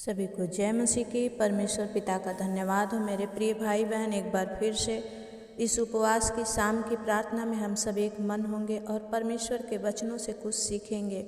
सभी को जय मसीह की। परमेश्वर पिता का धन्यवाद हो। मेरे प्रिय भाई बहन, एक बार फिर से इस उपवास की शाम की प्रार्थना में हम सब एक मन होंगे और परमेश्वर के वचनों से कुछ सीखेंगे।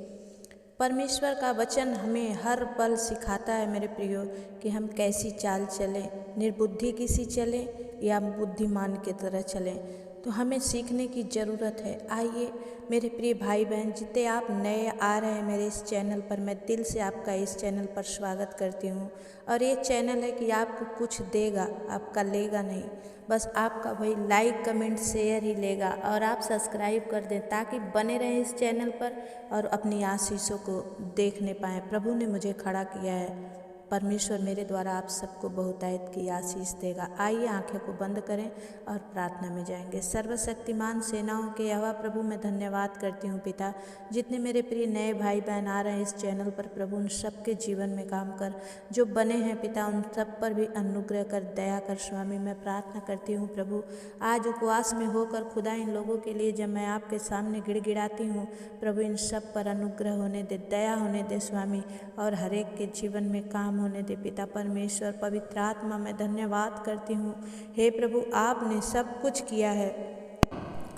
परमेश्वर का वचन हमें हर पल सिखाता है मेरे प्रियो कि हम कैसी चाल चलें, निर्बुद्धि किसी चलें या बुद्धिमान की तरह चलें। तो हमें सीखने की ज़रूरत है। आइए मेरे प्रिय भाई बहन, जितने आप नए आ रहे हैं मेरे इस चैनल पर, मैं दिल से आपका इस चैनल पर स्वागत करती हूँ। और ये चैनल है कि आपको कुछ देगा, आपका लेगा नहीं। बस आपका वही लाइक कमेंट शेयर ही लेगा। और आप सब्सक्राइब कर दें ताकि बने रहें इस चैनल पर और अपनी आशीषों को देखने पाएँ। प्रभु ने मुझे खड़ा किया है। परमेश्वर मेरे द्वारा आप सबको बहुतायत की आशीष देगा। आइए आंखें को बंद करें और प्रार्थना में जाएंगे। सर्वशक्तिमान सेनाओं के यहोवा प्रभु, मैं धन्यवाद करती हूँ पिता, जितने मेरे प्रिय नए भाई बहन आ रहे हैं इस चैनल पर, प्रभु उन सबके जीवन में काम कर। जो बने हैं पिता, उन सब पर भी अनुग्रह कर, दया कर स्वामी। मैं प्रार्थना करती हूँ प्रभु, आज उपवास में होकर खुदा इन लोगों के लिए जब मैं आपके सामने गिड़गिड़ाती हूँ प्रभु, इन सब पर अनुग्रह होने दे, दया होने दे स्वामी, और हर एक के जीवन में काम होने दे पिता परमेश्वर। पवित्र आत्मा, मैं धन्यवाद करती हूँ। हे प्रभु, आपने सब कुछ किया है,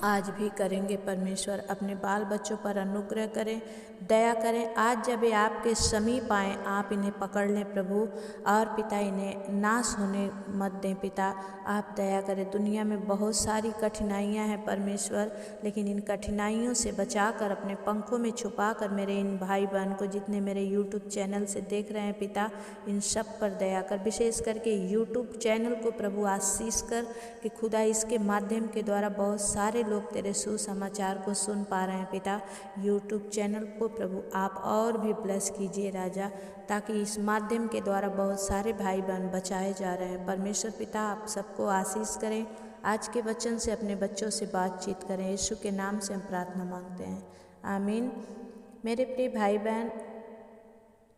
आज भी करेंगे परमेश्वर। अपने बाल बच्चों पर अनुग्रह करें, दया करें। आज जब ये आपके समीप आएँ, आप इन्हें पकड़ लें प्रभु, और पिता इन्हें नाश होने मत दें पिता। आप दया करें। दुनिया में बहुत सारी कठिनाइयां हैं परमेश्वर, लेकिन इन कठिनाइयों से बचाकर अपने पंखों में छुपाकर मेरे इन भाई बहन को, जितने मेरे यूट्यूब चैनल से देख रहे हैं पिता, इन सब पर दया कर। विशेष करके यूट्यूब चैनल को प्रभु आशीष कर कि खुदा इसके माध्यम के द्वारा बहुत सारे लोग तेरे सुसमाचार को सुन पा रहे हैं पिता। यूट्यूब चैनल को प्रभु आप और भी ब्लेस कीजिए राजा, ताकि इस माध्यम के द्वारा बहुत सारे भाई बहन बचाए जा रहे हैं। परमेश्वर पिता आप सबको आशीष करें। आज के वचन से अपने बच्चों से बातचीत करें। यीशु के नाम से हम प्रार्थना मांगते हैं, आमीन। मेरे प्रिय भाई बहन,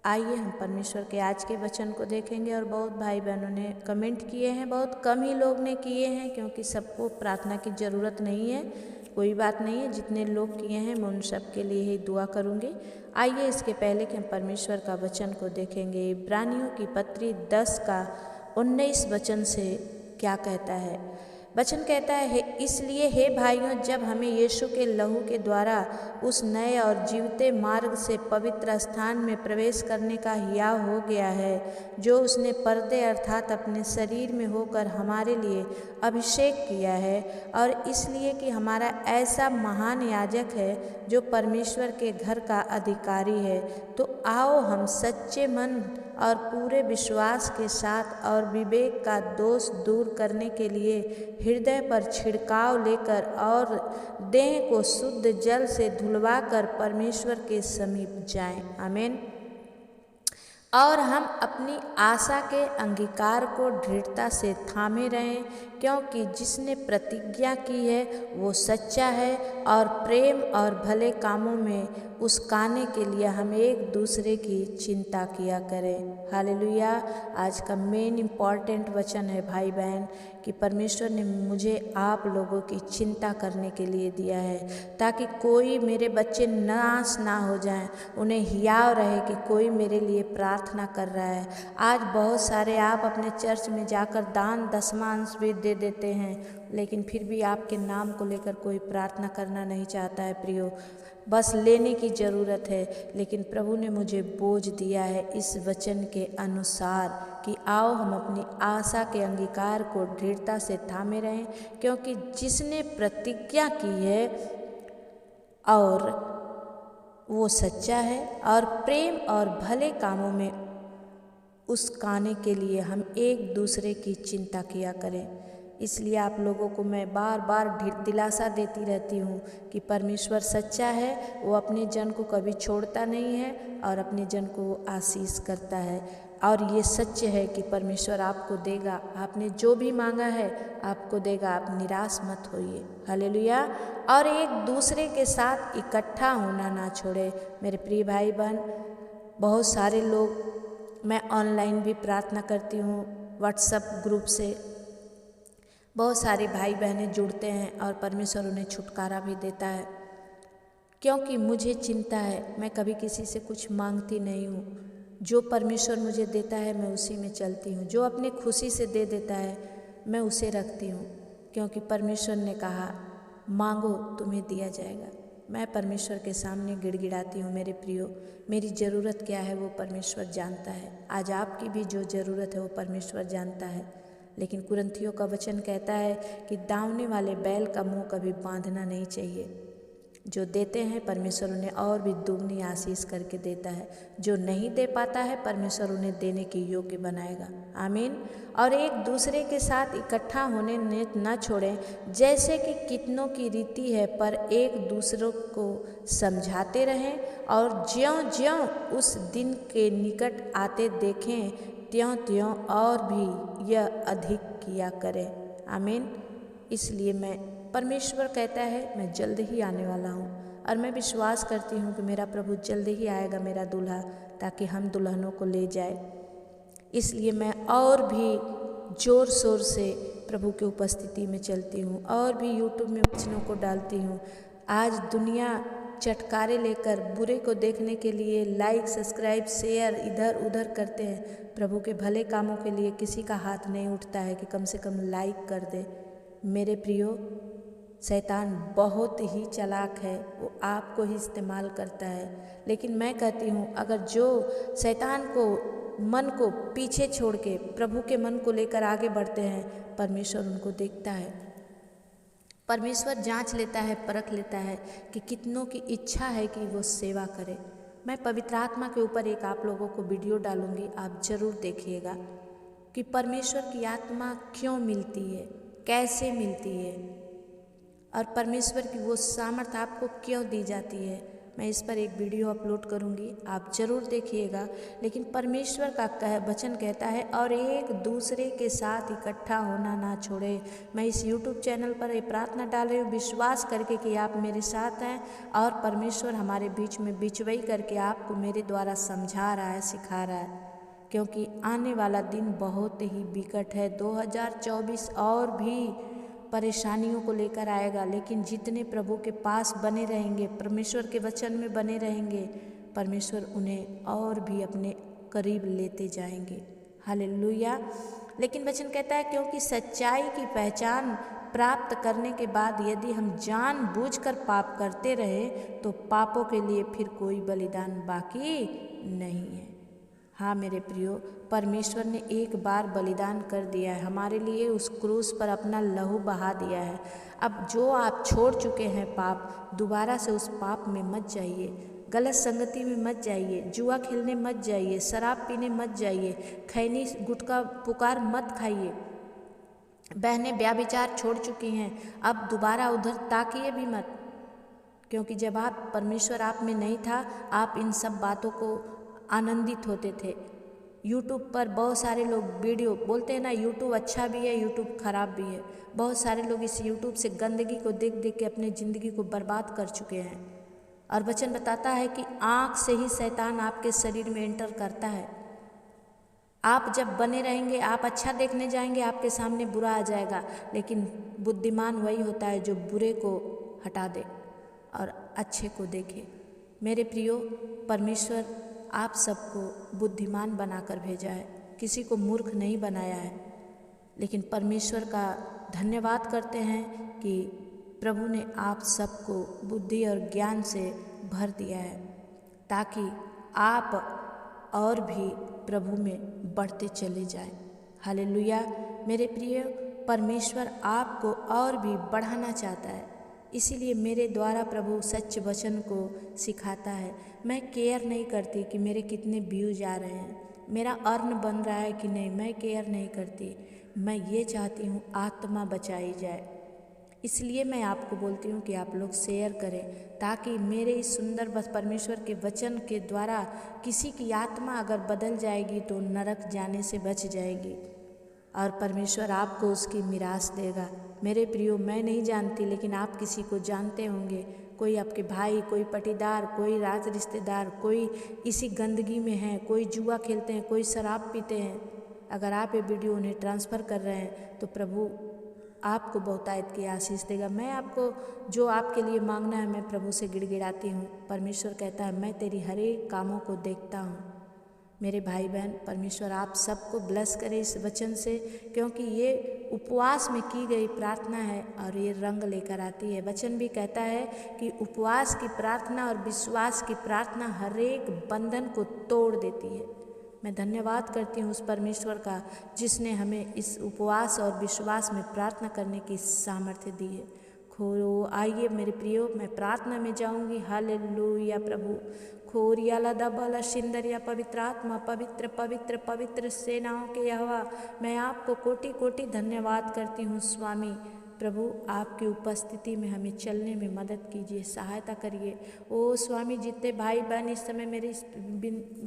आइए हम परमेश्वर के आज के वचन को देखेंगे। और बहुत भाई बहनों ने कमेंट किए हैं, बहुत कम ही लोग ने किए हैं, क्योंकि सबको प्रार्थना की ज़रूरत नहीं है। कोई बात नहीं है, जितने लोग किए हैं मैं उन सब के लिए ही दुआ करूँगी। आइए इसके पहले कि हम परमेश्वर का वचन को देखेंगे, इब्रानियों की पत्री 10 का 19 वचन से क्या कहता है। वचन कहता है, इसलिए हे भाइयों, जब हमें यीशु के लहू के द्वारा उस नए और जीवते मार्ग से पवित्र स्थान में प्रवेश करने का हियाव हो गया है, जो उसने पर्दे अर्थात अपने शरीर में होकर हमारे लिए अभिषेक किया है, और इसलिए कि हमारा ऐसा महान याजक है जो परमेश्वर के घर का अधिकारी है, तो आओ हम सच्चे मन और पूरे विश्वास के साथ और विवेक का दोष दूर करने के लिए हृदय पर छिड़काव लेकर और देह को शुद्ध जल से धुलवाकर परमेश्वर के समीप जाएं। आमीन। और हम अपनी आशा के अंगीकार को दृढ़ता से थामे रहें, क्योंकि जिसने प्रतिज्ञा की है वो सच्चा है, और प्रेम और भले कामों में उस्काने के लिए हम एक दूसरे की चिंता किया करें। हालेलुया। आज का मेन इम्पॉर्टेंट वचन है भाई बहन, कि परमेश्वर ने मुझे आप लोगों की चिंता करने के लिए दिया है, ताकि कोई मेरे बच्चे नाश ना हो जाएं, उन्हें हियाव रहे कि कोई मेरे लिए प्रार्थना कर रहा है। आज बहुत सारे आप अपने चर्च में जाकर दान दशमांश भी दे देते हैं, लेकिन फिर भी आपके नाम को लेकर कोई प्रार्थना करना नहीं चाहता है प्रियो। बस लेने की ज़रूरत है, लेकिन प्रभु ने मुझे बोझ दिया है इस वचन के अनुसार कि आओ हम अपनी आशा के अंगीकार को दृढ़ता से थामे रहें, क्योंकि जिसने प्रतिज्ञा की है और वो सच्चा है, और प्रेम और भले कामों में उस्काने के लिए हम एक दूसरे की चिंता किया करें। इसलिए आप लोगों को मैं बार बार दिलासा देती रहती हूँ कि परमेश्वर सच्चा है, वो अपने जन को कभी छोड़ता नहीं है और अपने जन को आशीष करता है। और ये सच है कि परमेश्वर आपको देगा, आपने जो भी मांगा है आपको देगा, आप निराश मत होइए। हालेलुया। और एक दूसरे के साथ इकट्ठा होना ना छोड़े। मेरे प्रिय भाई बहन, बहुत सारे लोग, मैं ऑनलाइन भी प्रार्थना करती हूँ, व्हाट्सएप ग्रुप से बहुत सारे भाई बहनें जुड़ते हैं और परमेश्वर उन्हें छुटकारा भी देता है, क्योंकि मुझे चिंता है। मैं कभी किसी से कुछ मांगती नहीं हूँ, जो परमेश्वर मुझे देता है मैं उसी में चलती हूँ। जो अपनी खुशी से दे देता है मैं उसे रखती हूँ, क्योंकि परमेश्वर ने कहा मांगो तुम्हें दिया जाएगा। मैं परमेश्वर के सामने गिड़गिड़ाती हूँ मेरे प्रियो। मेरी ज़रूरत क्या है वो परमेश्वर जानता है। आज आपकी भी जो ज़रूरत है वो परमेश्वर जानता है। लेकिन कुरिन्थियों का वचन कहता है कि दावने वाले बैल का मुंह कभी बांधना नहीं चाहिए। जो देते हैं परमेश्वर उन्हें और भी दुगनी आशीष करके देता है। जो नहीं दे पाता है परमेश्वर उन्हें देने के योग्य बनाएगा। आमीन। और एक दूसरे के साथ इकट्ठा होने न छोड़ें, जैसे कि कितनों की रीति है, पर एक दूसरे को समझाते रहें, और ज्यों-ज्यों उस दिन के निकट आते देखें त्यों-त्यों और भी यह अधिक किया करें। आमीन। इसलिए परमेश्वर कहता है मैं जल्द ही आने वाला हूँ, और मैं विश्वास करती हूँ कि मेरा प्रभु जल्द ही आएगा, मेरा दूल्हा, ताकि हम दुल्हनों को ले जाए। इसलिए मैं और भी ज़ोर शोर से प्रभु की उपस्थिति में चलती हूँ, और भी यूट्यूब में वचनों को डालती हूँ। आज दुनिया चटकारे लेकर बुरे को देखने के लिए लाइक, सब्सक्राइब, शेयर इधर उधर करते हैं। प्रभु के भले कामों के लिए किसी का हाथ नहीं उठता है कि कम से कम लाइक कर दे। मेरे प्रियो, शैतान बहुत ही चालाक है, वो आपको ही इस्तेमाल करता है। लेकिन मैं कहती हूँ अगर जो शैतान को मन को पीछे छोड़ के प्रभु के मन को लेकर आगे बढ़ते हैं, परमेश्वर उनको देखता है। परमेश्वर जांच लेता है, परख लेता है कि कितनों की इच्छा है कि वो सेवा करे। मैं पवित्र आत्मा के ऊपर एक आप लोगों को वीडियो डालूंगी, आप ज़रूर देखिएगा कि परमेश्वर की आत्मा क्यों मिलती है, कैसे मिलती है, और परमेश्वर की वो सामर्थ्य आपको क्यों दी जाती है। मैं इस पर एक वीडियो अपलोड करूंगी, आप ज़रूर देखिएगा। लेकिन परमेश्वर का वचन कहता है और एक दूसरे के साथ इकट्ठा होना ना छोड़े। मैं इस YouTube चैनल पर ये प्रार्थना डाल रही हूँ विश्वास करके कि आप मेरे साथ हैं, और परमेश्वर हमारे बीच में बिचवई करके आपको मेरे द्वारा समझा रहा है, सिखा रहा है। क्योंकि आने वाला दिन बहुत ही विकट है। 2024 और भी परेशानियों को लेकर आएगा, लेकिन जितने प्रभु के पास बने रहेंगे, परमेश्वर के वचन में बने रहेंगे, परमेश्वर उन्हें और भी अपने करीब लेते जाएंगे। हालेलुया। लेकिन वचन कहता है क्योंकि सच्चाई की पहचान प्राप्त करने के बाद यदि हम जानबूझकर पाप करते रहे तो पापों के लिए फिर कोई बलिदान बाकी नहीं है। हाँ मेरे प्रियो, परमेश्वर ने एक बार बलिदान कर दिया है हमारे लिए, उस क्रूस पर अपना लहू बहा दिया है। अब जो आप छोड़ चुके हैं पाप, दोबारा से उस पाप में मत जाइए, गलत संगति में मत जाइए, जुआ खेलने मत जाइए, शराब पीने मत जाइए, खैनी गुटखा पुकार मत खाइए। बहनें व्याभिचार छोड़ चुकी हैं, अब दोबारा उधर ताकिए भी मत, क्योंकि जब आप परमेश्वर आप में नहीं था, आप इन सब बातों को आनंदित होते थे। यूट्यूब पर बहुत सारे लोग वीडियो बोलते हैं ना, यूट्यूब अच्छा भी है, यूट्यूब खराब भी है। बहुत सारे लोग इस यूट्यूब से गंदगी को देख देख के अपनी ज़िंदगी को बर्बाद कर चुके हैं। और वचन बताता है कि आँख से ही शैतान आपके शरीर में एंटर करता है। आप जब बने रहेंगे, आप अच्छा देखने जाएंगे, आपके सामने बुरा आ जाएगा। लेकिन बुद्धिमान वही होता है जो बुरे को हटा दे और अच्छे को देखे। मेरे प्रियो, परमेश्वर आप सबको बुद्धिमान बनाकर भेजा है, किसी को मूर्ख नहीं बनाया है। लेकिन परमेश्वर का धन्यवाद करते हैं कि प्रभु ने आप सबको बुद्धि और ज्ञान से भर दिया है, ताकि आप और भी प्रभु में बढ़ते चले जाएं। हालेलुया। मेरे प्रिय, परमेश्वर आपको और भी बढ़ाना चाहता है, इसीलिए मेरे द्वारा प्रभु सच्चे वचन को सिखाता है। मैं केयर नहीं करती कि मेरे कितने व्यूज आ रहे हैं, मेरा अर्न बन रहा है कि नहीं, मैं केयर नहीं करती। मैं ये चाहती हूँ आत्मा बचाई जाए। इसलिए मैं आपको बोलती हूँ कि आप लोग शेयर करें, ताकि मेरे इस सुंदर परमेश्वर के वचन के द्वारा किसी की आत्मा अगर बदल जाएगी तो नरक जाने से बच जाएगी, और परमेश्वर आपको उसकी मिरास देगा। मेरे प्रियो, मैं नहीं जानती, लेकिन आप किसी को जानते होंगे, कोई आपके भाई, कोई पटीदार, कोई राज रिश्तेदार, कोई इसी गंदगी में है, कोई जुआ खेलते हैं, कोई शराब पीते हैं। अगर आप ये वीडियो उन्हें ट्रांसफ़र कर रहे हैं तो प्रभु आपको बहुतायत की आशीष देगा। मैं आपको जो आपके लिए मांगना है, मैं प्रभु से गिड़गिड़ाती हूँ। परमेश्वर कहता है मैं तेरी हर एक कामों को देखता हूँ। मेरे भाई बहन, परमेश्वर आप सबको ब्लेस करे इस वचन से, क्योंकि ये उपवास में की गई प्रार्थना है और ये रंग लेकर आती है। वचन भी कहता है कि उपवास की प्रार्थना और विश्वास की प्रार्थना हर एक बंधन को तोड़ देती है। मैं धन्यवाद करती हूँ उस परमेश्वर का जिसने हमें इस उपवास और विश्वास में प्रार्थना करने की सामर्थ्य दी है। आइए मेरे प्रियो, मैं प्रार्थना में जाऊंगी। हालेलुया प्रभु। खोरियाला दबाला शिंदरिया, पवित्र आत्मा, पवित्र पवित्र पवित्र सेनाओं के यहोवा, मैं आपको कोटि कोटि धन्यवाद करती हूँ स्वामी। प्रभु आपकी उपस्थिति में हमें चलने में मदद कीजिए, सहायता करिए। ओ स्वामी, जितने भाई बहन इस समय मेरे इस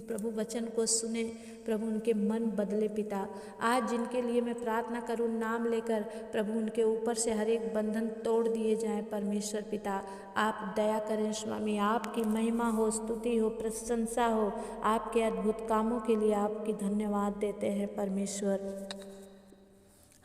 प्रभु वचन को सुने, प्रभु उनके मन बदले पिता। आज जिनके लिए मैं प्रार्थना करूं नाम लेकर, प्रभु उनके ऊपर से हर एक बंधन तोड़ दिए जाएं। परमेश्वर पिता आप दया करें स्वामी, आपकी महिमा हो, स्तुति हो, प्रशंसा हो। आपके अद्भुत कामों के लिए आपकी धन्यवाद देते हैं परमेश्वर।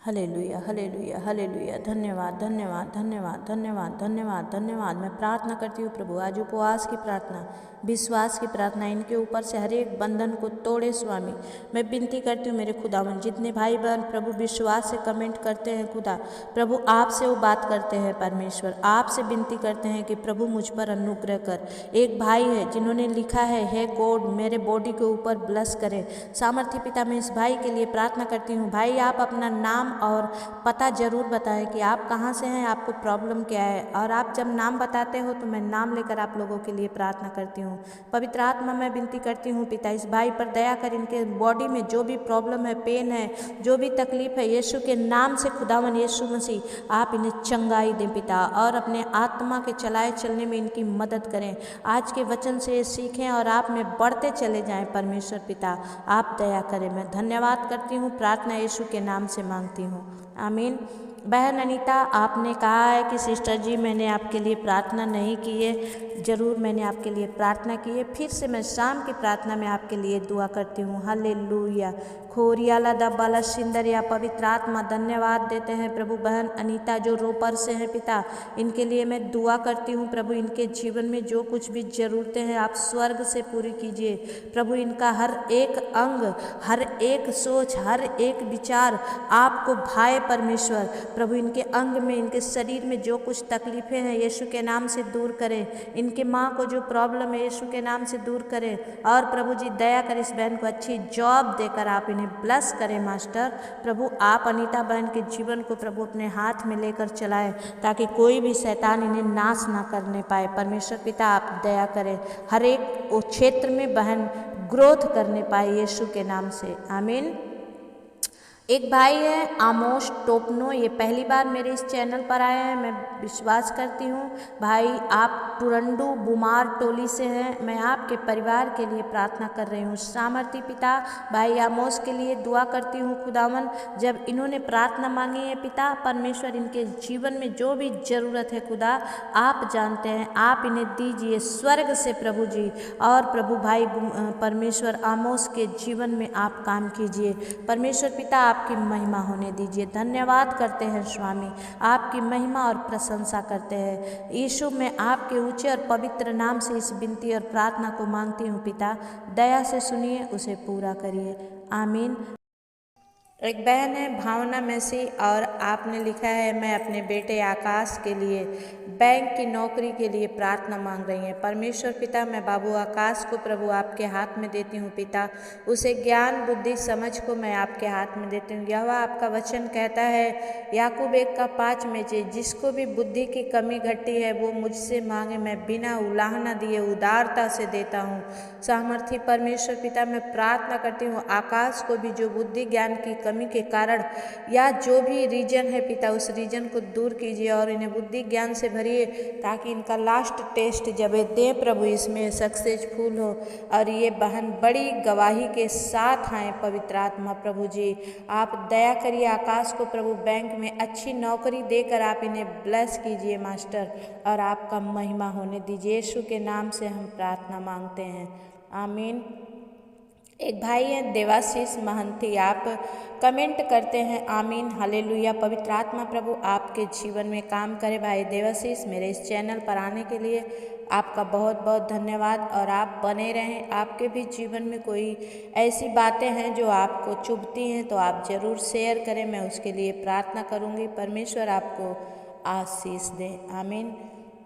Hallelujah hallelujah hallelujah. धन्यवाद धन्यवाद धन्यवाद धन्यवाद धन्यवाद धन्यवाद। मैं प्रार्थना करती हूँ प्रभु, आज उपवास की प्रार्थना, विश्वास की प्रार्थना, इनके ऊपर से हर एक बंधन को तोड़े स्वामी। मैं विनती करती हूँ मेरे खुदावन, जितने भाई बहन प्रभु विश्वास से कमेंट करते हैं खुदा, प्रभु आपसे वो बात करते हैं परमेश्वर, आपसे विनती करते हैं कि प्रभु मुझ पर अनुग्रह कर। एक भाई है जिन्होंने लिखा है, हे गॉड मेरे बॉडी के ऊपर ब्लेस करें। सामर्थ्य पिता, मैं इस भाई के लिए प्रार्थना करती हूँ। भाई आप अपना नाम और पता जरूर बताएं कि आप कहाँ से हैं, आपको प्रॉब्लम क्या है, और आप जब नाम बताते हो तो मैं नाम लेकर आप लोगों के लिए प्रार्थना करती हूँ। पवित्र आत्मा, मैं विनती करती हूँ पिता, इस भाई पर दया कर, इनके बॉडी में जो भी प्रॉब्लम है, पेन है, जो भी तकलीफ है, यीशु के नाम से खुदावन यीशु मसीह आप इन्हें चंगाई दें पिता, और अपने आत्मा के चलाए चलने में इनकी मदद करें। आज के वचन से ये सीखें और आप में बढ़ते चले जाएं परमेश्वर पिता, आप दया करें। मैं धन्यवाद करती हूँ, प्रार्थना यीशु के नाम से मांगती हूँ, आमीन। बहन अनीता, आपने कहा है कि सिस्टर जी मैंने आपके लिए प्रार्थना नहीं की है। ज़रूर मैंने आपके लिए प्रार्थना की है। फिर से मैं शाम की प्रार्थना में आपके लिए दुआ करती हूँ। हालेलुया। खोरियाला दब्बाला सिंदरिया, पवित्र आत्मा धन्यवाद देते हैं प्रभु। बहन अनीता जो रोपर से हैं पिता, इनके लिए मैं दुआ करती हूँ प्रभु, इनके जीवन में जो कुछ भी ज़रूरतें हैं आप स्वर्ग से पूरी कीजिए प्रभु। इनका हर एक अंग, हर एक सोच, हर एक विचार आपको भाए परमेश्वर। प्रभु इनके अंग में, इनके शरीर में जो कुछ तकलीफ़ें हैं यीशु के नाम से दूर करें। इनके माँ को जो प्रॉब्लम है यीशु के नाम से दूर करें। और प्रभु जी दया कर इस बहन को अच्छी जॉब देकर आप इन्हें ब्लेस करें मास्टर। प्रभु आप अनीता बहन के जीवन को प्रभु अपने हाथ में लेकर चलाएं, ताकि कोई भी शैतान इन्हें नाश ना करने पाए। परमेश्वर पिता आप दया करें, हर एक क्षेत्र में बहन ग्रोथ करने पाए यीशु के नाम से, आमीन। एक भाई है आमोश टोपनो, ये पहली बार मेरे इस चैनल पर आए हैं। मैं विश्वास करती हूँ भाई आप टुरंडू बुमार टोली से हैं। मैं आपके परिवार के लिए प्रार्थना कर रही हूँ। सामर्थी पिता भाई आमोश के लिए दुआ करती हूँ खुदावन, जब इन्होंने प्रार्थना मांगी है पिता परमेश्वर, इनके जीवन में जो भी ज़रूरत है खुदा आप जानते हैं, आप इन्हें दीजिए स्वर्ग से प्रभु जी। और प्रभु भाई परमेश्वर आमोश के जीवन में आप काम कीजिए परमेश्वर पिता, आपकी महिमा होने दीजिए। धन्यवाद करते हैं स्वामी, आपकी महिमा और प्रशंसा करते हैं यीशु। मैं आपके ऊंचे और पवित्र नाम से इस विनती और प्रार्थना को मांगती हूँ पिता, दया से सुनिए, उसे पूरा करिए, आमीन। एक बहन है भावना मैसी, और आपने लिखा है मैं अपने बेटे आकाश के लिए बैंक की नौकरी के लिए प्रार्थना मांग रही हैं। परमेश्वर पिता मैं बाबू आकाश को प्रभु आपके हाथ में देती हूँ पिता, उसे ज्ञान बुद्धि समझ को मैं आपके हाथ में देती हूँ। यह आपका वचन कहता है याकूब 1:5 में जिसको भी बुद्धि की कमी घटी है वो मुझसे मांगे, मैं बिना उलाहना दिए उदारता से देता हूँ। सामर्थी परमेश्वर पिता मैं प्रार्थना करती हूँ आकाश को भी जो बुद्धि ज्ञान की कमी के कारण या जो भी रीजन है पिता, उस रीजन को दूर कीजिए और इन्हें बुद्धि ज्ञान से भरिए, ताकि इनका लास्ट टेस्ट जब दें प्रभु इसमें सक्सेसफुल हो और ये बहन बड़ी गवाही के साथ आए। पवित्र आत्मा प्रभु जी आप दया करिए आकाश को प्रभु बैंक में अच्छी नौकरी देकर आप इन्हें ब्लेस कीजिए मास्टर, और आपका महिमा होने दीजिए। यीशु के नाम से हम प्रार्थना मांगते हैं, आमीन। एक भाई हैं देवाशीष महंती, आप कमेंट करते हैं आमीन हालेलुया। पवित्र आत्मा प्रभु आपके जीवन में काम करे। भाई देवाशीष मेरे इस चैनल पर आने के लिए आपका बहुत बहुत धन्यवाद और आप बने रहें। आपके भी जीवन में कोई ऐसी बातें हैं जो आपको चुभती हैं तो आप ज़रूर शेयर करें, मैं उसके लिए प्रार्थना करूँगी। परमेश्वर आपको आशीष दे, आमीन।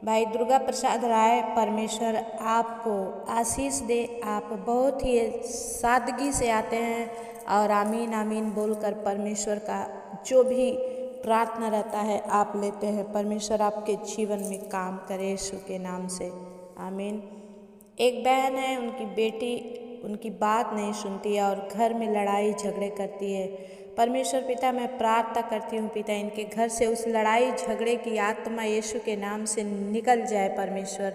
भाई दुर्गा प्रसाद राय, परमेश्वर आपको आशीष दे। आप बहुत ही सादगी से आते हैं और आमीन आमीन बोलकर परमेश्वर का जो भी प्रार्थना रहता है आप लेते हैं। परमेश्वर आपके जीवन में काम करे यीशु के नाम से, आमीन। एक बहन है, उनकी बेटी उनकी बात नहीं सुनती है और घर में लड़ाई झगड़े करती है। परमेश्वर पिता, मैं प्रार्थना करती हूँ पिता, इनके घर से उस लड़ाई झगड़े की आत्मा यीशु के नाम से निकल जाए परमेश्वर।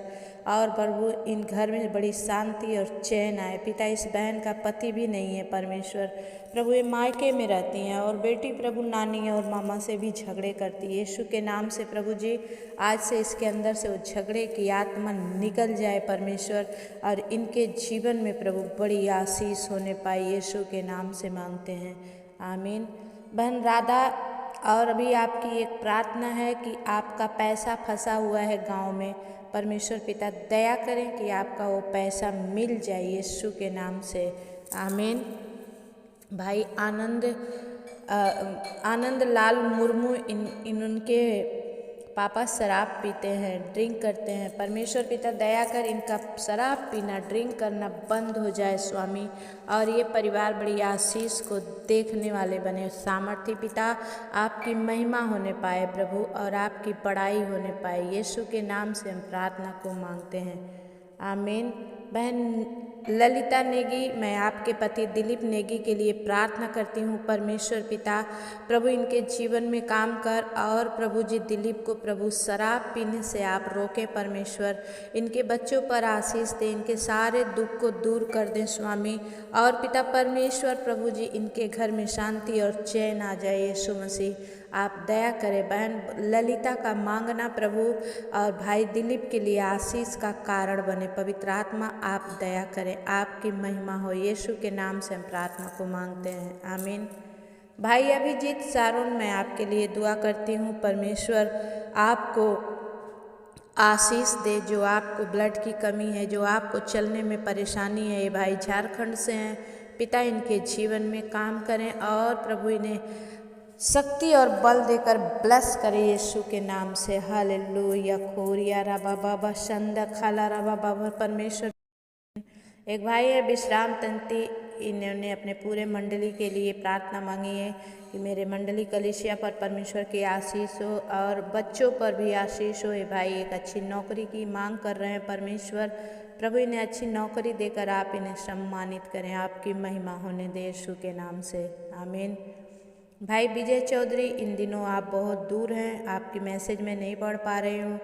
और प्रभु इन घर में बड़ी शांति और चैन आए पिता। इस बहन का पति भी नहीं है परमेश्वर, प्रभु ये मायके में रहती हैं और बेटी प्रभु नानी और मामा से भी झगड़े करती है। यीशु के नाम से प्रभु जी आज से इसके अंदर से वो झगड़े की आत्मा निकल जाए परमेश्वर और इनके जीवन में प्रभु बड़ी आशीष होने पाए, यीशु के नाम से मांगते हैं, आमीन। बहन राधा, और अभी आपकी एक प्रार्थना है कि आपका पैसा फंसा हुआ है गांव में। परमेश्वर पिता दया करें कि आपका वो पैसा मिल जाए यीशु के नाम से, आमीन। भाई आनंद लाल मुर्मू, उनके पापा शराब पीते हैं, ड्रिंक करते हैं। परमेश्वर पिता दया कर इनका शराब पीना, ड्रिंक करना बंद हो जाए स्वामी, और ये परिवार बड़ी आशीष को देखने वाले बने। सामर्थी पिता आपकी महिमा होने पाए प्रभु और आपकी बड़ाई होने पाए, यीशु के नाम से हम प्रार्थना को मांगते हैं, आमीन। बहन ललिता नेगी, मैं आपके पति दिलीप नेगी के लिए प्रार्थना करती हूँ। परमेश्वर पिता प्रभु इनके जीवन में काम कर और प्रभु जी दिलीप को प्रभु शराब पीने से आप रोके परमेश्वर। इनके बच्चों पर आशीष दें, इनके सारे दुख को दूर कर दें स्वामी। और पिता परमेश्वर प्रभु जी इनके घर में शांति और चैन आ जाए यीशु मसीह, आप दया करें। बहन ललिता का मांगना प्रभु और भाई दिलीप के लिए आशीष का कारण बने। पवित्र आत्मा आप दया करें, आपकी महिमा हो, यीशु के नाम से हम प्रार्थना को मांगते हैं, आमीन। भाई अभिजीत सारोन, मैं आपके लिए दुआ करती हूँ। परमेश्वर आपको आशीष दे। जो आपको ब्लड की कमी है, जो आपको चलने में परेशानी है, ये भाई झारखंड से हैं पिता, इनके जीवन में काम करें और प्रभु इन्हें शक्ति और बल देकर ब्लेस करे यीशु के नाम से, हालेलुया। खोरिया रबा बाबा शंदा खाला रबा बाबा। परमेश्वर एक भाई है विश्राम तंती, इन्होंने अपने पूरे मंडली के लिए प्रार्थना मांगी है कि मेरे मंडली कलीसिया पर परमेश्वर की आशीष हो और बच्चों पर भी आशीष हो। ये भाई एक अच्छी नौकरी की मांग कर रहे हैं परमेश्वर, प्रभु इन्हें अच्छी नौकरी देकर आप इन्हें सम्मानित करें, आपकी महिमा होने दे यीशु के नाम से, आमीन। भाई विजय चौधरी, इन दिनों आप बहुत दूर हैं, आपकी मैसेज में नहीं पढ़ पा रही हूँ।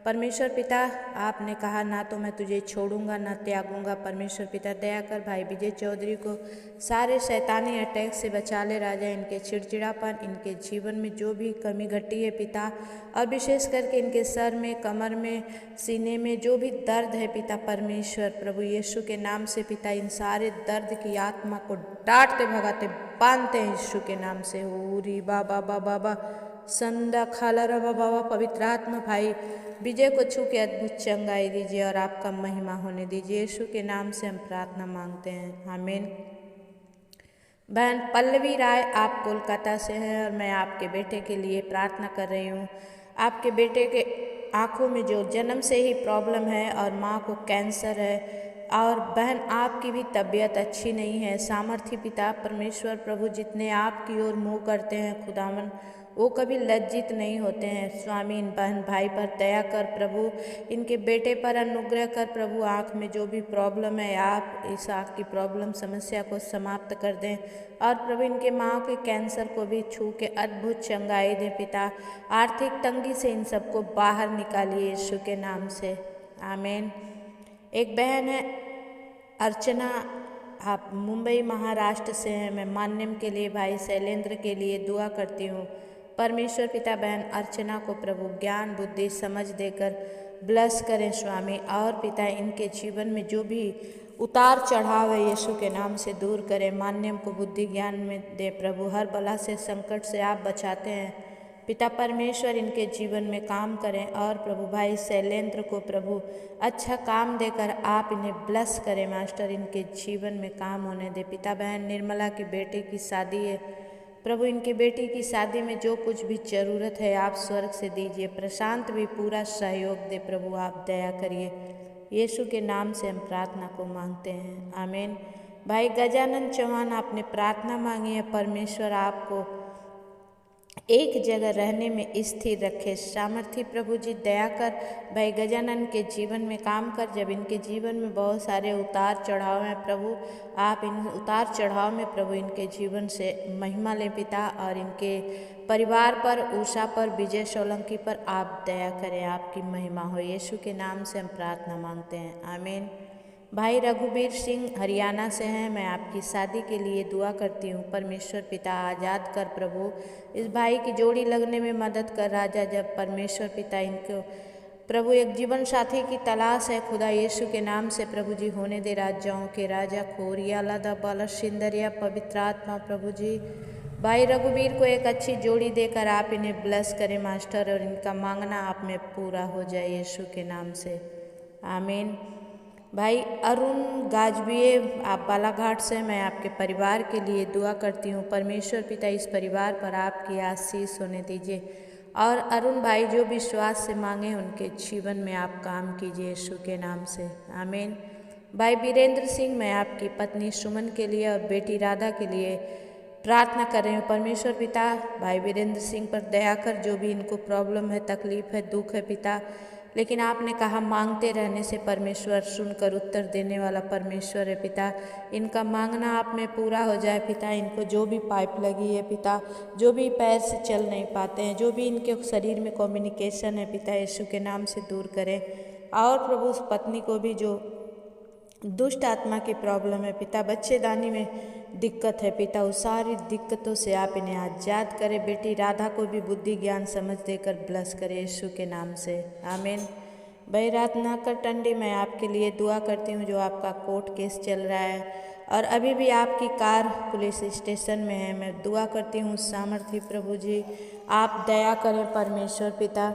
परमेश्वर पिता आपने कहा ना तो मैं तुझे छोड़ूंगा ना त्यागूंगा। परमेश्वर पिता दया कर भाई विजय चौधरी को सारे शैतानी अटैक से बचा ले राजा। इनके चिड़चिड़ापन, इनके जीवन में जो भी कमी घटी है पिता, और विशेष करके इनके सर में, कमर में, सीने में जो भी दर्द है पिता परमेश्वर प्रभु यीशु के नाम से पिता, इन सारे दर्द की आत्मा को डांटते भगाते बांधते हैं यीशु के नाम से। ओरी बाबा बाबा बाबा संदा खाला रबा बाबा। पवित्र आत्मा भाई विजय को छू के अद्भुत चंगाई दीजिए और आपका महिमा होने दीजिए, यीशु के नाम से हम प्रार्थना मांगते हैं, आमीन। बहन पल्लवी राय, आप कोलकाता से हैं और मैं आपके बेटे के लिए प्रार्थना कर रही हूँ। आपके बेटे के आँखों में जो जन्म से ही प्रॉब्लम है और माँ को कैंसर है, और बहन आपकी भी तबीयत अच्छी नहीं है। सामर्थी पिता परमेश्वर प्रभु जितने आपकी ओर मुँह करते हैं खुदावन, वो कभी लज्जित नहीं होते हैं स्वामी। इन बहन भाई पर दया कर प्रभु, इनके बेटे पर अनुग्रह कर प्रभु। आँख में जो भी प्रॉब्लम है आप इस आँख की प्रॉब्लम समस्या को समाप्त कर दें और प्रभु इनके माँ के कैंसर को भी छू के अद्भुत चंगाई दें पिता। आर्थिक तंगी से इन सबको बाहर निकालिए यीशु के नाम से, आमीन। एक बहन है अर्चना, आप मुंबई महाराष्ट्र से हैं। मैं मान्यम के लिए भाई शैलेंद्र के लिए दुआ करती हूँ। परमेश्वर पिता बहन अर्चना को प्रभु ज्ञान बुद्धि समझ देकर ब्लेस करें स्वामी, और पिता इनके जीवन में जो भी उतार चढ़ाव है यीशु के नाम से दूर करें। मान्यम को बुद्धि ज्ञान में दे प्रभु, हर बला से संकट से आप बचाते हैं पिता परमेश्वर इनके जीवन में काम करें और प्रभु भाई शैलेंद्र को प्रभु अच्छा काम देकर आप इन्हें ब्लेस करें मास्टर, इनके जीवन में काम होने दे। पिता बहन निर्मला की बेटे की शादी है प्रभु, इनकी बेटी की शादी में जो कुछ भी ज़रूरत है आप स्वर्ग से दीजिए। प्रशांत भी पूरा सहयोग दे प्रभु, आप दया करिए। यीशु के नाम से हम प्रार्थना को मांगते हैं, आमीन। भाई गजानन चौहान आपने प्रार्थना मांगी है, परमेश्वर आपको एक जगह रहने में स्थिर रखे। सामर्थी प्रभु जी दया कर भाई गजानन के जीवन में काम कर। जब इनके जीवन में बहुत सारे उतार चढ़ाव हैं प्रभु, आप इन उतार चढ़ाव में प्रभु इनके जीवन से महिमा ले पिता, और इनके परिवार पर, उषा पर, विजय सोलंकी पर आप दया करें, आपकी महिमा हो। यीशु के नाम से हम प्रार्थना मांगते हैं, आमीन। भाई रघुवीर सिंह हरियाणा से हैं, मैं आपकी शादी के लिए दुआ करती हूँ। परमेश्वर पिता आज़ाद कर प्रभु, इस भाई की जोड़ी लगने में मदद कर राजा। जब परमेश्वर पिता इनको प्रभु एक जीवन साथी की तलाश है, खुदा यीशु के नाम से प्रभु जी होने दे। राजाओं के राजा खोरिया लादा बाला सिंदरिया पवित्र आत्मा प्रभु जी भाई रघुवीर को एक अच्छी जोड़ी देकर आप इन्हें ब्लेस करें मास्टर, और इनका मांगना आप में पूरा हो जाए यीशु के नाम से, आमीन। भाई अरुण गाजबिए आप बालाघाट से, मैं आपके परिवार के लिए दुआ करती हूँ। परमेश्वर पिता इस परिवार पर आपकी आशीष होने दीजिए, और अरुण भाई जो विश्वास से मांगे उनके जीवन में आप काम कीजिए यीशु के नाम से, आमीन। भाई वीरेंद्र सिंह मैं आपकी पत्नी सुमन के लिए और बेटी राधा के लिए प्रार्थना कर रही हूँ। परमेश्वर पिता भाई वीरेंद्र सिंह पर दया कर, जो भी इनको प्रॉब्लम है, तकलीफ है, दुख है पिता, लेकिन आपने कहा मांगते रहने से परमेश्वर सुनकर उत्तर देने वाला परमेश्वर है पिता। इनका मांगना आप में पूरा हो जाए पिता। इनको जो भी पाइप लगी है पिता, जो भी पैर से चल नहीं पाते हैं, जो भी इनके शरीर में कम्युनिकेशन है पिता, यीशु के नाम से दूर करें। और प्रभु उस पत्नी को भी जो दुष्ट आत्मा की प्रॉब्लम है पिता, बच्चेदानी में दिक्कत है पिता, उस सारी दिक्कतों से आप इन्हें आज़ाद करें। बेटी राधा को भी बुद्धि ज्ञान समझ देकर ब्लेस करें यीशु के नाम से, आमीन। भाई रत्नाकर टंडी मैं आपके लिए दुआ करती हूँ, जो आपका कोर्ट केस चल रहा है और अभी भी आपकी कार पुलिस स्टेशन में है। मैं दुआ करती हूँ सामर्थी प्रभु जी आप दया करें परमेश्वर पिता।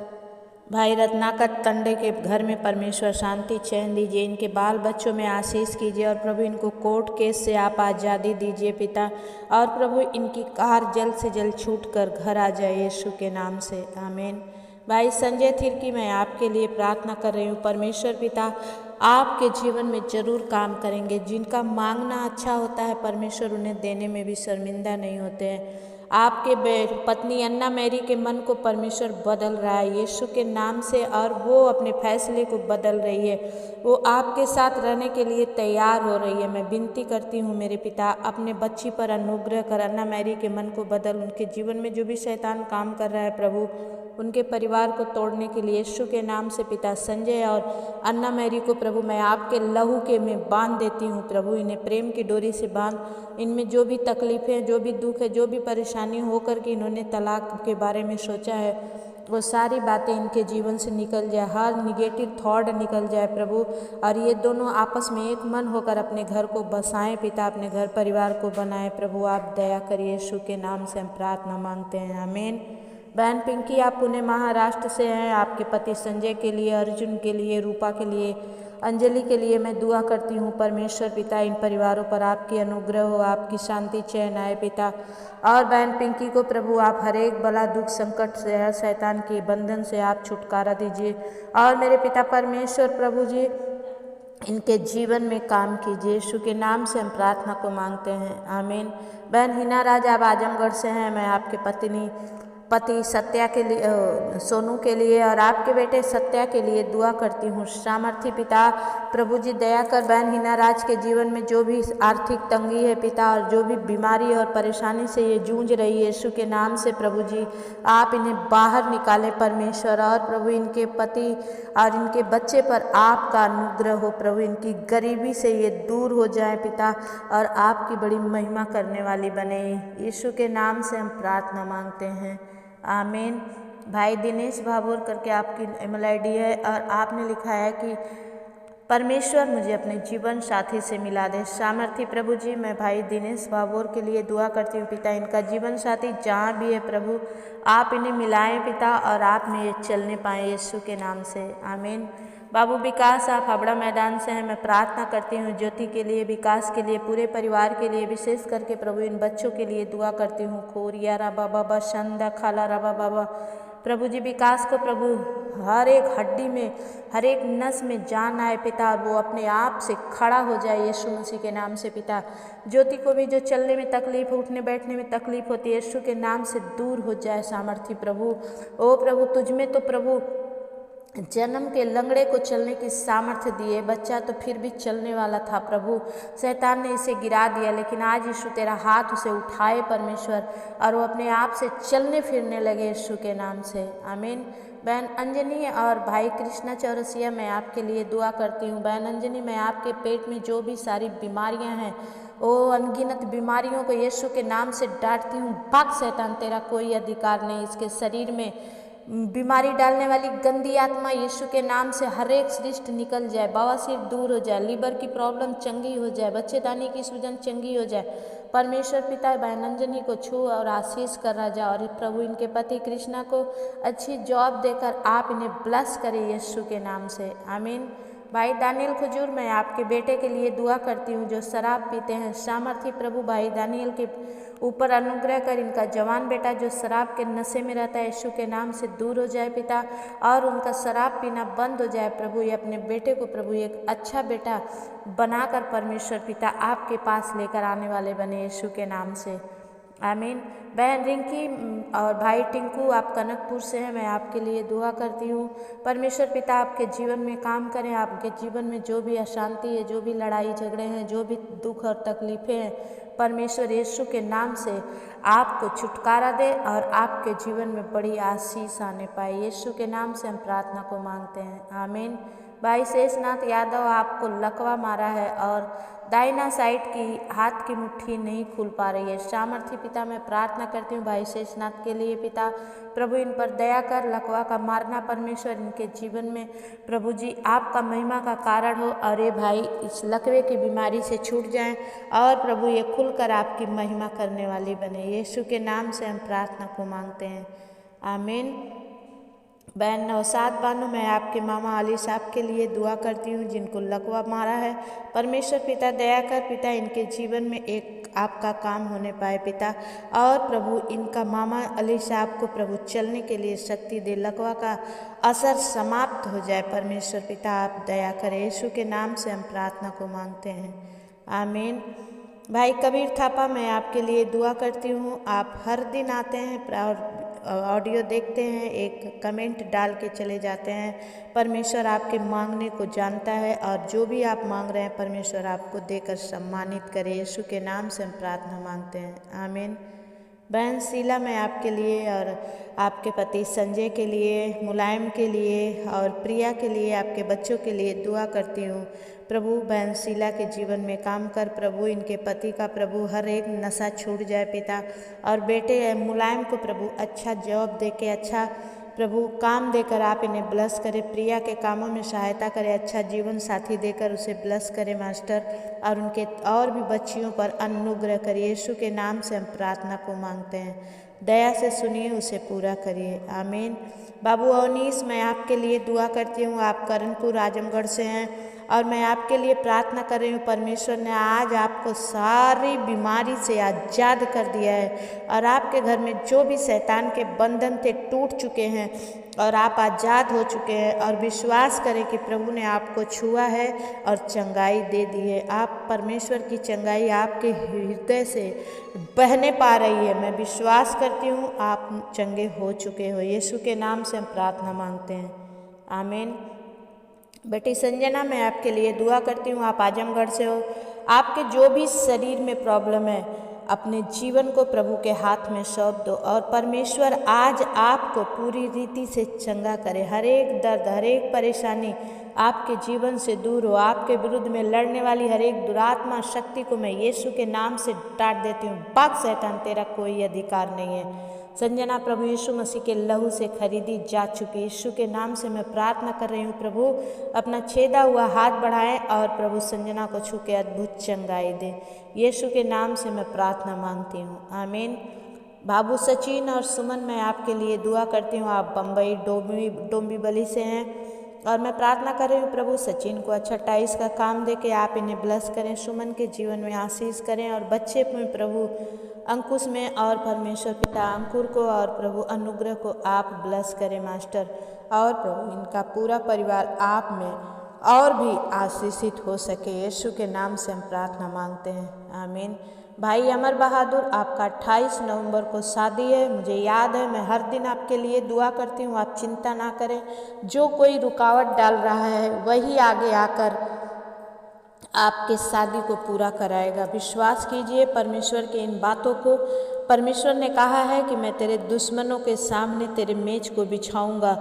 भाई रत्नाकर टंडे के घर में परमेश्वर शांति चैन दीजिए, इनके बाल बच्चों में आशीष कीजिए, और प्रभु इनको कोर्ट केस से आप आज़ादी दीजिए पिता, और प्रभु इनकी कार जल्द से जल्द छूट कर घर आ जाए यीशु के नाम से, आमीन। भाई संजय थिरकी मैं आपके लिए प्रार्थना कर रही हूँ। परमेश्वर पिता आपके जीवन में जरूर काम करेंगे। जिनका मांगना अच्छा होता है परमेश्वर उन्हें देने में भी शर्मिंदा नहीं होते हैं। आपके पत्नी अन्ना मैरी के मन को परमेश्वर बदल रहा है यीशु के नाम से, और वो अपने फैसले को बदल रही है, वो आपके साथ रहने के लिए तैयार हो रही है। मैं विनती करती हूँ मेरे पिता अपने बच्ची पर अनुग्रह कर, अन्ना मैरी के मन को बदल। उनके जीवन में जो भी शैतान काम कर रहा है प्रभु उनके परिवार को तोड़ने के लिए यीशु के नाम से पिता, संजय और अन्ना मैरी को प्रभु मैं आपके लहू के में बांध देती हूँ प्रभु। इन्हें प्रेम की डोरी से बांध, इनमें जो भी तकलीफ़ें, जो भी दुख है, जो भी परेशानी होकर के इन्होंने तलाक के बारे में सोचा है, वो सारी बातें इनके जीवन से निकल जाए, हर निगेटिव थॉट निकल जाए प्रभु, और ये दोनों आपस में एक मन होकर अपने घर को बसाएं पिता, अपने घर परिवार को बनाएं प्रभु। आप दया करिए यीशु के नाम से हम प्रार्थना मांगते हैं, आमीन। बहन पिंकी आप पुणे महाराष्ट्र से हैं, आपके पति संजय के लिए, अर्जुन के लिए, रूपा के लिए, अंजलि के लिए मैं दुआ करती हूँ। परमेश्वर पिता इन परिवारों पर आपकी अनुग्रह हो, आपकी शांति चैन आए पिता। और बहन पिंकी को प्रभु आप हर एक बला दुख संकट से, हर शैतान के बंधन से आप छुटकारा दीजिए। और मेरे पिता परमेश्वर प्रभु जी इनके जीवन में काम कीजिए, यीशु के नाम से हम प्रार्थना को मांगते हैं, आमीन। बहन हिना राज आप आजमगढ़ से हैं, मैं आपके पति सत्या के लिए, सोनू के लिए और आपके बेटे सत्या के लिए दुआ करती हूँ। सामर्थी पिता प्रभु जी दया कर बहन हिना राज के जीवन में जो भी आर्थिक तंगी है पिता, और जो भी बीमारी और परेशानी से ये जूझ रही है यीशु के नाम से प्रभु जी आप इन्हें बाहर निकालें परमेश्वर। और प्रभु इनके पति और इनके बच्चे पर आपका अनुग्रह हो प्रभु, इनकी गरीबी से ये दूर हो जाए पिता, और आपकी बड़ी महिमा करने वाली बने। यीशु के नाम से हम प्रार्थना मांगते हैं, आमीन। भाई दिनेश भाभोर करके आपकी ईमेल आईडी है, और आपने लिखा है कि परमेश्वर मुझे अपने जीवन साथी से मिला दे। सामर्थी प्रभु जी, मैं भाई दिनेश भावोर के लिए दुआ करती हूँ पिता, इनका जीवन साथी जहाँ भी है प्रभु आप इन्हें मिलाएं पिता, और आप में ये चलने पाएँ यीशु के नाम से, आमीन। बाबू विकास आप हावड़ा मैदान से हैं, मैं प्रार्थना करती हूँ ज्योति के लिए, विकास के लिए, पूरे परिवार के लिए, विशेष करके प्रभु इन बच्चों के लिए दुआ करती हूँ। खोरिया रबा बाबा शंदा खाला रबा बाबा, प्रभु जी विकास को प्रभु हर एक हड्डी में, हर एक नस में जान आए पिता, और वो अपने आप से खड़ा हो जाए यीशु मसीह के नाम से पिता। ज्योति को भी जो चलने में तकलीफ, उठने बैठने में तकलीफ होती है, यीशु के नाम से दूर हो जाए सामर्थी प्रभु। ओ प्रभु, तुझ में तो प्रभु जन्म के लंगड़े को चलने की सामर्थ्य दिए, बच्चा तो फिर भी चलने वाला था प्रभु, शैतान ने इसे गिरा दिया, लेकिन आज यीशु तेरा हाथ उसे उठाए परमेश्वर, और वो अपने आप से चलने फिरने लगे यीशु के नाम से, आमीन। बहन अंजनी और भाई कृष्णा चौरसिया, मैं आपके लिए दुआ करती हूँ। बहन अंजनी, मैं आपके पेट में जो भी सारी बीमारियाँ हैं, वो अनगिनत बीमारियों को यीशु के नाम से डांटती हूँ। भाग शैतान, तेरा कोई अधिकार नहीं इसके शरीर में। बीमारी डालने वाली गंदी आत्मा यीशु के नाम से हर एक सृष्ट निकल जाए, बवासीर दूर हो जाए, लीवर की प्रॉब्लम चंगी हो जाए, बच्चेदानी की सूजन चंगी हो जाए। परमेश्वर पिता बहन अंजनी को छू और आशीष कर राजा, और प्रभु इनके पति कृष्णा को अच्छी जॉब देकर आप इन्हें ब्लेस करें यीशु के नाम से, आमीन। भाई दानियल खजूर, मैं आपके बेटे के लिए दुआ करती हूँ जो शराब पीते हैं। सामर्थी प्रभु भाई दानियल के ऊपर अनुग्रह कर, इनका जवान बेटा जो शराब के नशे में रहता है यीशु के नाम से दूर हो जाए पिता, और उनका शराब पीना बंद हो जाए प्रभु। ये अपने बेटे को प्रभु एक अच्छा बेटा बनाकर परमेश्वर पिता आपके पास लेकर आने वाले बने यीशु के नाम से, आमीन। बहन रिंकी और भाई टिंकू, आप कनकपुर से हैं, मैं आपके लिए दुआ करती हूँ। परमेश्वर पिता आपके जीवन में काम करें, आपके जीवन में जो भी अशांति है, जो भी लड़ाई झगड़े हैं, जो भी दुख और तकलीफ़ें हैं, परमेश्वर यीशु के नाम से आपको छुटकारा दे और आपके जीवन में बड़ी आशीष आने पाए। यीशु के नाम से हम प्रार्थना को मांगते हैं, आमीन। भाई शेषनाथ यादव, आपको लकवा मारा है और दाहिना साइड की हाथ की मुट्ठी नहीं खुल पा रही है। सामर्थी पिता, मैं प्रार्थना करती हूँ भाई शेषनाथ के लिए पिता, प्रभु इन पर दया कर, लकवा का मारना परमेश्वर इनके जीवन में प्रभु जी आपका महिमा का कारण हो, और ये भाई इस लकवे की बीमारी से छूट जाएं, और प्रभु ये खुलकर आपकी महिमा करने वाली बने। यीशु के नाम से हम प्रार्थना को मांगते हैं, आमीन। बहन नौसाद बानो, मैं आपके मामा अली साहब के लिए दुआ करती हूँ जिनको लकवा मारा है। परमेश्वर पिता दया कर पिता, इनके जीवन में एक आपका काम होने पाए पिता, और प्रभु इनका मामा अली साहब को प्रभु चलने के लिए शक्ति दे, लकवा का असर समाप्त हो जाए परमेश्वर पिता, आप दया करें। यीशु के नाम से हम प्रार्थना को मांगते हैं, आमीन। भाई कबीर थापा, मैं आपके लिए दुआ करती हूँ। आप हर दिन आते हैं और ऑडियो देखते हैं, एक कमेंट डाल के चले जाते हैं। परमेश्वर आपके मांगने को जानता है, और जो भी आप मांग रहे हैं परमेश्वर आपको देकर सम्मानित करे। यीशु के नाम से हम प्रार्थना मांगते हैं, आमीन। बहन शीला, मैं आपके लिए और आपके पति संजय के लिए, मुलायम के लिए और प्रिया के लिए, आपके बच्चों के लिए दुआ करती हूँ। प्रभु बहन शीला के जीवन में काम कर प्रभु, इनके पति का प्रभु हर एक नशा छूट जाए पिता, और बेटे मुलायम को प्रभु अच्छा जॉब दे के, अच्छा प्रभु काम देकर आप इन्हें ब्लेस करें। प्रिया के कामों में सहायता करें, अच्छा जीवन साथी देकर उसे ब्लेस करें मास्टर, और उनके और भी बच्चियों पर अनुग्रह करिए। यीशु के नाम से हम प्रार्थना को मांगते हैं, दया से सुनिए, उसे पूरा करिए, आमीन। बाबू अवनीश, मैं आपके लिए दुआ करती हूँ। आप करणपुर आजमगढ़ से हैं, और मैं आपके लिए प्रार्थना कर रही हूँ। परमेश्वर ने आज आपको सारी बीमारी से आज़ाद कर दिया है, और आपके घर में जो भी शैतान के बंधन थे टूट चुके हैं, और आप आज़ाद हो चुके हैं। और विश्वास करें कि प्रभु ने आपको छुआ है और चंगाई दे दी है। आप परमेश्वर की चंगाई आपके हृदय से बहने पा रही है। मैं विश्वास करती हूँ आप चंगे हो चुके हो। यीशु के नाम से हम प्रार्थना मांगते हैं, आमीन। बेटी संजना, मैं आपके लिए दुआ करती हूँ। आप आजमगढ़ से हो, आपके जो भी शरीर में प्रॉब्लम है, अपने जीवन को प्रभु के हाथ में सौंप दो, और परमेश्वर आज आपको पूरी रीति से चंगा करे। हर एक दर्द, हर एक परेशानी आपके जीवन से दूर हो। आपके विरुद्ध में लड़ने वाली हर एक दुरात्मा शक्ति को मैं यीशु के नाम से डांट देती हूँ। भाग शैतान, तेरा कोई अधिकार नहीं है। संजना प्रभु यीशु मसीह के लहू से खरीदी जा चुकी। यीशु के नाम से मैं प्रार्थना कर रही हूँ प्रभु, अपना छेदा हुआ हाथ बढ़ाएं और प्रभु संजना को छू के अद्भुत चंगाई दे। यीशु के नाम से मैं प्रार्थना मांगती हूँ, आमीन। बाबू सचिन और सुमन, मैं आपके लिए दुआ करती हूँ। आप बम्बई डोंबिवली से हैं और मैं प्रार्थना कर रही हूँ प्रभु सचिन को अच्छा टाइल्स का काम दे के आप इन्हें ब्लेस करें, सुमन के जीवन में आशीष करें और बच्चे में प्रभु अंकुश में और परमेश्वर पिता अंकुर को और प्रभु अनुग्रह को आप ब्लेस करें मास्टर, और प्रभु इनका पूरा परिवार आप में और भी आशीषित हो सके। यीशु के नाम से हम प्रार्थना मांगते हैं, आमीन। भाई अमर बहादुर, आपका 28 नवंबर को शादी है, मुझे याद है। मैं हर दिन आपके लिए दुआ करती हूँ, आप चिंता ना करें। जो कोई रुकावट डाल रहा है वही आगे आकर आपके शादी को पूरा कराएगा। विश्वास कीजिए परमेश्वर के इन बातों को। परमेश्वर ने कहा है कि मैं तेरे दुश्मनों के सामने तेरे मेज को बिछाऊंगा।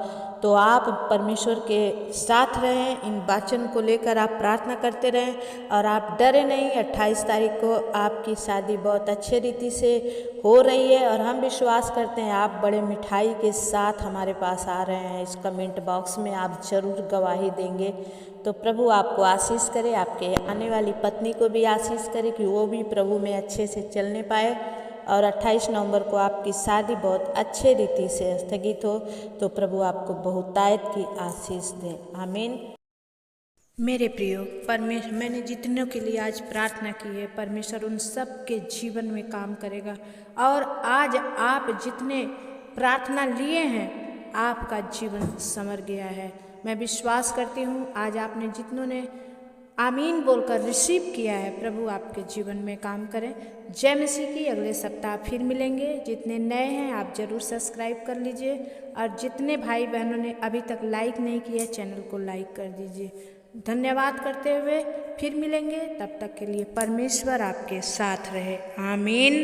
तो आप परमेश्वर के साथ रहें, इन वचन को लेकर आप प्रार्थना करते रहें और आप डरे नहीं। 28 तारीख को आपकी शादी बहुत अच्छे रीति से हो रही है और हम विश्वास करते हैं आप बड़े मिठाई के साथ हमारे पास आ रहे हैं। इस कमेंट बॉक्स में आप ज़रूर गवाही देंगे। तो प्रभु आपको आशीष करे, आपके आने वाली पत्नी को भी आशीष करे कि वो भी प्रभु में अच्छे से चलने पाए और 28 नवंबर को आपकी शादी बहुत अच्छे रीति से स्थगित हो। तो प्रभु आपको बहुतायत की आशीष दे, आमीन। मेरे प्रियो, परमेश्वर मैंने जितनों के लिए आज प्रार्थना की है, परमेश्वर उन सब के जीवन में काम करेगा। और आज आप जितने प्रार्थना लिए हैं आपका जीवन संवर गया है। मैं विश्वास करती हूँ आज आपने जितनों ने आमीन बोलकर रिसीव किया है, प्रभु आपके जीवन में काम करें। जय मसीह की। अगले सप्ताह फिर मिलेंगे। जितने नए हैं आप ज़रूर सब्सक्राइब कर लीजिए और जितने भाई बहनों ने अभी तक लाइक नहीं किया चैनल को लाइक कर दीजिए। धन्यवाद करते हुए फिर मिलेंगे, तब तक के लिए परमेश्वर आपके साथ रहे, आमीन।